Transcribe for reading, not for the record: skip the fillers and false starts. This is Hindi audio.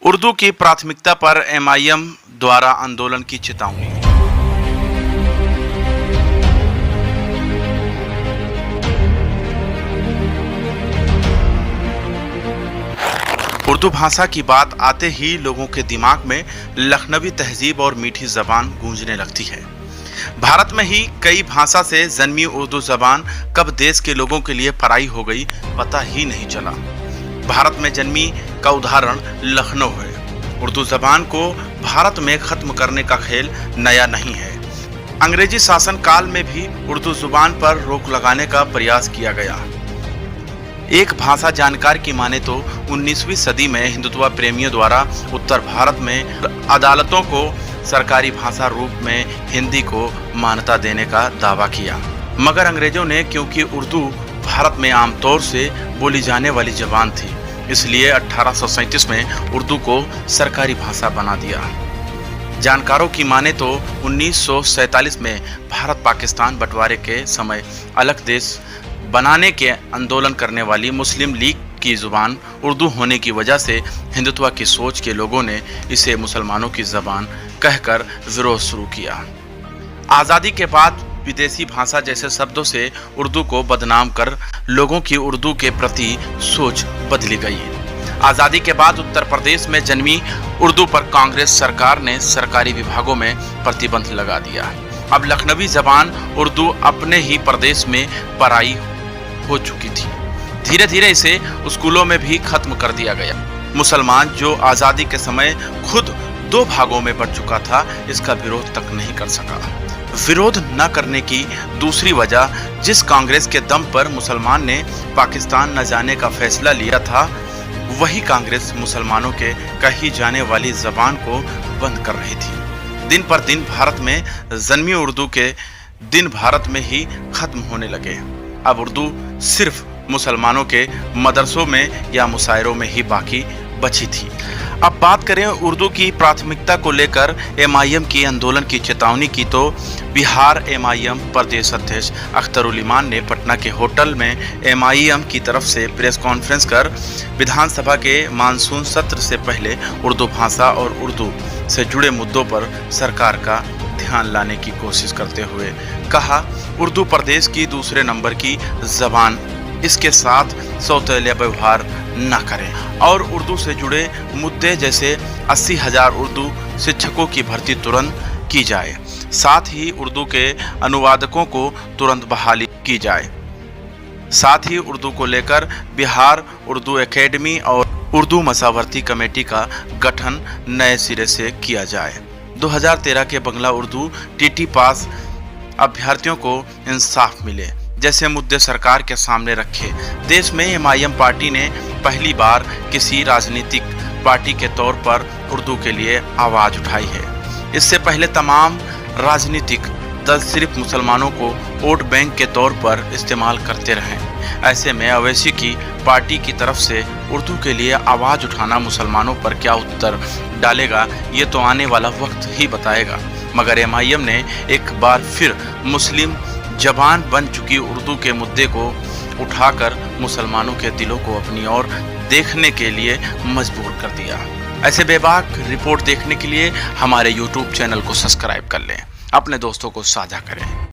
उर्दू की प्राथमिकता पर एमआईएम द्वारा आंदोलन की चेतावनी। उर्दू भाषा की बात आते ही लोगों के दिमाग में लखनवी तहजीब और मीठी जबान गूंजने लगती है। भारत में ही कई भाषा से जन्मी उर्दू जबान कब देश के लोगों के लिए पराई हो गई पता ही नहीं चला। भारत में जन्मी का उदाहरण लखनऊ है। उर्दू जबान को भारत में खत्म करने का खेल नया नहीं है। अंग्रेजी शासन काल में भी उर्दू जुबान पर रोक लगाने का प्रयास किया गया। एक भाषा जानकार की माने तो 19वीं सदी में हिंदुत्व प्रेमियों द्वारा उत्तर भारत में अदालतों को सरकारी भाषा रूप में हिंदी को मान्यता देने का दावा किया, मगर अंग्रेजों ने, क्योंकि उर्दू भारत में आमतौर से बोली जाने वाली जबान थी, इसलिए 1837 में उर्दू को सरकारी भाषा बना दिया। जानकारों की माने तो 1947 में भारत पाकिस्तान बंटवारे के समय अलग देश बनाने के आंदोलन करने वाली मुस्लिम लीग की जुबान उर्दू होने की वजह से हिंदुत्व की सोच के लोगों ने इसे मुसलमानों की जबान कहकर विरोध शुरू किया। आज़ादी के बाद विदेशी भाषा जैसे शब्दों से उर्दू को बदनाम कर लोगों की उर्दू के प्रति सोच बदली गई। आज़ादी के बाद उत्तर प्रदेश में जन्मी उर्दू पर कांग्रेस सरकार ने सरकारी विभागों में प्रतिबंध लगा दिया। अब लखनवी जबान उर्दू अपने ही प्रदेश में पराई हो चुकी थी। धीरे धीरे इसे स्कूलों में भी खत्म कर दिया गया। मुसलमान जो आज़ादी के समय खुद 2 भागों में बंट चुका था, इसका विरोध तक नहीं कर सका। विरोध न करने की दूसरी वजह, जिस कांग्रेस के दम पर मुसलमान ने पाकिस्तान न जाने का फैसला लिया था, वही कांग्रेस मुसलमानों के कही जाने वाली जबान को बंद कर रही थी। दिन पर दिन भारत में जन्मी उर्दू के दिन भारत में ही खत्म होने लगे। अब उर्दू सिर्फ मुसलमानों के मदरसों में या मुशायरों में ही बाकी बची थी। अब बात करें उर्दू की प्राथमिकता को लेकर एमआईएम की आंदोलन की चेतावनी की, तो बिहार एमआईएम प्रदेश अध्यक्ष अख्तर उल इमान ने पटना के होटल में एमआईएम की तरफ से प्रेस कॉन्फ्रेंस कर विधानसभा के मानसून सत्र से पहले उर्दू भाषा और उर्दू से जुड़े मुद्दों पर सरकार का ध्यान लाने की कोशिश करते हुए कहा, उर्दू प्रदेश की दूसरे नंबर की जबान, इसके साथ सौतेला व्यवहार न करें और उर्दू से जुड़े मुद्दे जैसे 80,000 उर्दू शिक्षकों की भर्ती तुरंत की जाए। साथ ही उर्दू के अनुवादकों को तुरंत बहाली की जाए। साथ ही उर्दू को लेकर बिहार उर्दू एकेडमी और उर्दू मसावर्ती कमेटी का गठन नए सिरे से किया जाए। 2013 के बंगला उर्दू टीटी पास अभ्यर्थियों को इंसाफ मिले जैसे मुद्दे सरकार के सामने रखे। देश में एमआईएम पार्टी ने पहली बार किसी राजनीतिक पार्टी के तौर पर उर्दू के लिए आवाज उठाई है। इससे पहले तमाम राजनीतिक दल सिर्फ मुसलमानों को वोट बैंक के तौर पर इस्तेमाल करते रहे। ऐसे में अवैसी की पार्टी की तरफ से उर्दू के लिए आवाज उठाना मुसलमानों पर क्या उत्तर डालेगा, ये तो आने वाला वक्त ही बताएगा। मगर एमआईएम ने एक बार फिर मुस्लिम जबान बन चुकी उर्दू के मुद्दे को उठाकर मुसलमानों के दिलों को अपनी ओर देखने के लिए मजबूर कर दिया। ऐसे बेबाक रिपोर्ट देखने के लिए हमारे YouTube चैनल को सब्सक्राइब कर लें, अपने दोस्तों को साझा करें।